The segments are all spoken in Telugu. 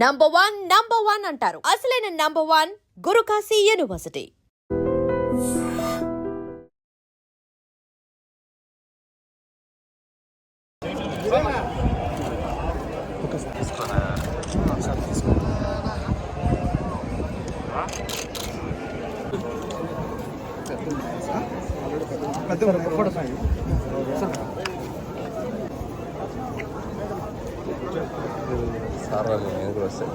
నంబర్ వన్ అంటారు. అసలైన number one Gurukashi university. Sir వాళ్ళు నేను కూడా వస్తాను.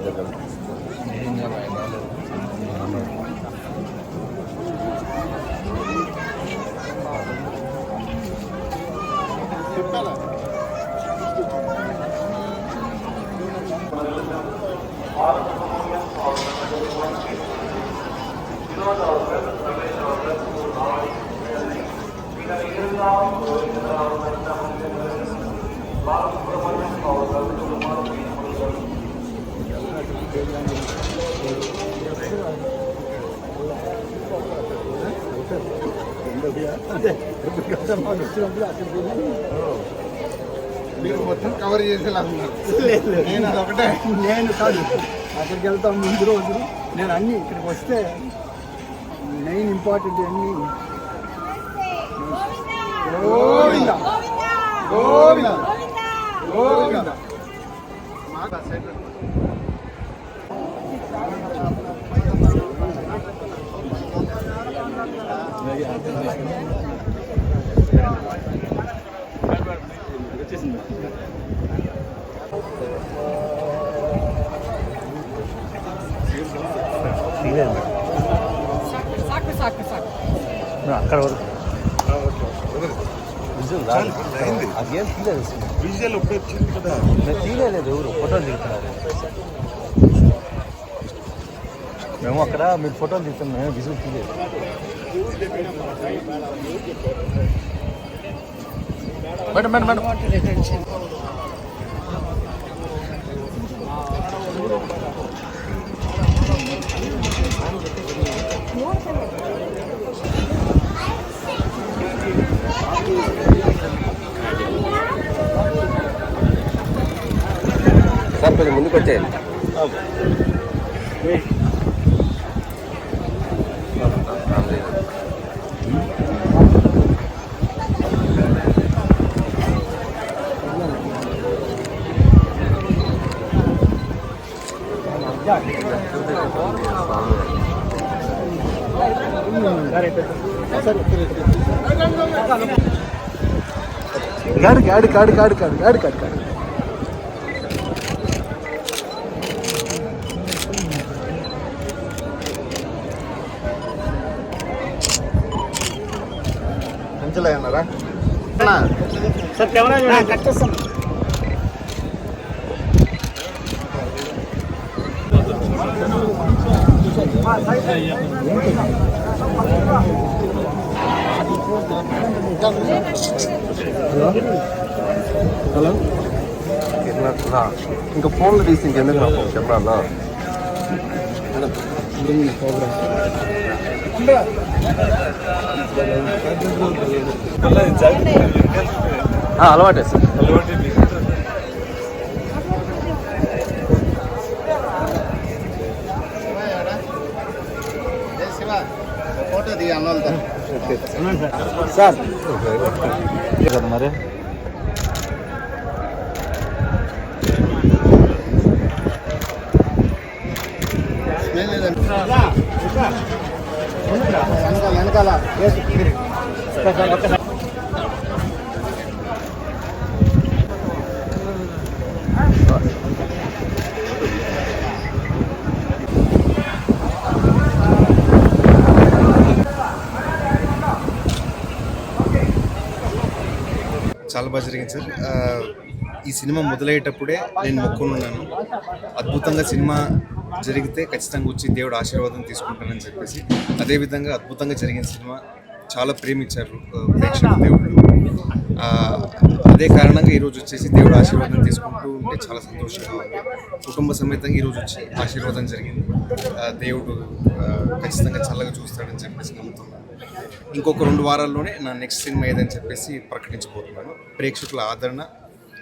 మీరు మొత్తం కవర్ చేసేలా ఉన్నారు. నేను కాదు అక్కడికి వెళ్తాం ముందు రోజు. నేను అన్నీ ఇక్కడికి వస్తే మెయిన్ ఇంపార్టెంట్ అన్నీ గోవింద గోవింద గోవింద. అక్కడ వరకు అదేం తీయలేదు. విజువల్ ఒకటి వచ్చింది కదా, తీయలేదు. ఎవరు ఫోటోలు దిగుతున్నారు. మేము అక్కడ మీరు ఫోటోలు దిగుతున్నాం, మేము విజువల్ తీయలేదు. మేడం మేడం మేడం సార్ కొంచెం ముందుకు వచ్చేయండి. గాడి గాడి గాడి గాడి గాడి గాడి గాడి గాడి అన్నారా సార్? కెమెరా కట్ చేస్తాను. హలో ఇంకా ఫోన్లు తీసి ఇంకెందుకు నాకు చెప్పాలా? అలవాటే సార్. ఫోటో దిగి అన్న సార్ మరి వెనకాల చాలా బాగా జరిగింది సార్. ఈ సినిమా మొదలయ్యేటప్పుడే నేను మొక్కున్నాను, అద్భుతంగా సినిమా జరిగితే ఖచ్చితంగా వచ్చి దేవుడు ఆశీర్వాదం తీసుకుంటానని చెప్పేసి. అదేవిధంగా అద్భుతంగా జరిగిన సినిమా చాలా ప్రేమించారు ప్రేక్షకులు, దేవుళ్ళు. అదే కారణంగా ఈరోజు వచ్చేసి దేవుడు ఆశీర్వాదం తీసుకుంటూ ఉంటే చాలా సంతోషంగా ఉంది. కుటుంబ సమేతంగా ఈరోజు వచ్చి ఆశీర్వాదం జరిగింది. దేవుడు ఖచ్చితంగా చల్లగా చూస్తాడని చెప్పేసి నమ్ముతున్నాను. ఇంకొక 2 వారాల్లోనే నా నెక్స్ట్ సినిమా ఏదని చెప్పేసి ప్రకటించబోతున్నాను. ప్రేక్షకుల ఆదరణ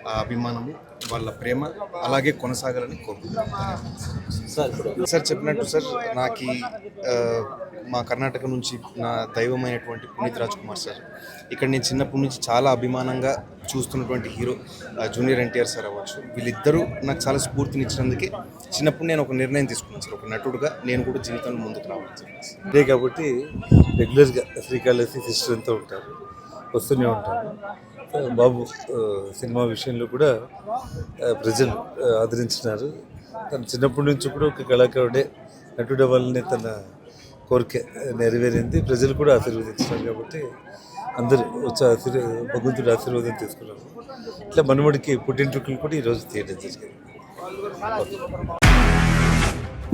ఆ అభిమానము, వాళ్ళ ప్రేమ అలాగే కొనసాగాలని కోరుకుంటున్నాను. సార్ చెప్పినట్టు సార్ నాకు మా కర్ణాటక నుంచి నా దైవమైనటువంటి పునీత్ రాజ్ కుమార్ సార్, ఇక్కడ నేను చిన్నప్పటి నుంచి చాలా అభిమానంగా చూస్తున్నటువంటి హీరో జూనియర్ ఎన్టీఆర్ సార్ అవ్వచ్చు, వీళ్ళిద్దరూ నాకు చాలా స్ఫూర్తినిచ్చినందుకే చిన్నప్పుడు నేను ఒక నిర్ణయం తీసుకున్నాను సార్, ఒక నటుడుగా నేను కూడా జీవితంలో ముందుకు రావాలి సార్. ఇదే కాబట్టి రెగ్యులర్గా శ్రీకాళహస్తి సిస్టర్ అంతా ఉంటారు, వస్తూనే ఉంటారు. బాబు సినిమా విషయంలో కూడా ప్రజలు ఆదరించినారు. తను చిన్నప్పటి నుంచి కూడా ఒక కళాకారుడే, నటుడు అవ్వాలనే తన కోరిక నెరవేరింది. ప్రజలు కూడా ఆశీర్వదించినారు కాబట్టి అందరూ వచ్చి భగవంతుడి ఆశీర్వాదం తీసుకున్నారు. ఇట్లా మనవడికి పుట్టింటికలు కూడా ఈరోజు తీయడం జరిగింది.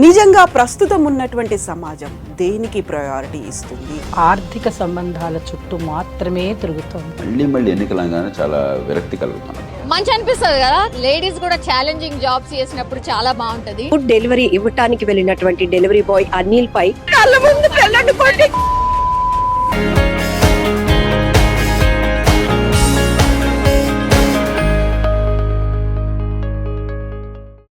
నిజంగా ప్రస్తుతం ఉన్నటువంటి సమాజం దేనికి ప్రయారిటీ ఇస్తుంది? ఆర్థిక సంబంధాల చుట్టూ మాత్రమే తిరుగుతోంది. మళ్ళీ ఎన్నికలంగానే చాలా విరక్తి కలుగుతాను. మంచి అనిపిస్తుంది కదా, లేడీస్ కూడా ఛాలెంజింగ్ జాబ్స్ చేసినప్పుడు చాలా బాగుంటది. ఫుడ్ డెలివరీ ఇవ్వటానికి వెళ్ళినటువంటి డెలివరీ బాయ్ అనిల్ పై కళ్ళ ముందు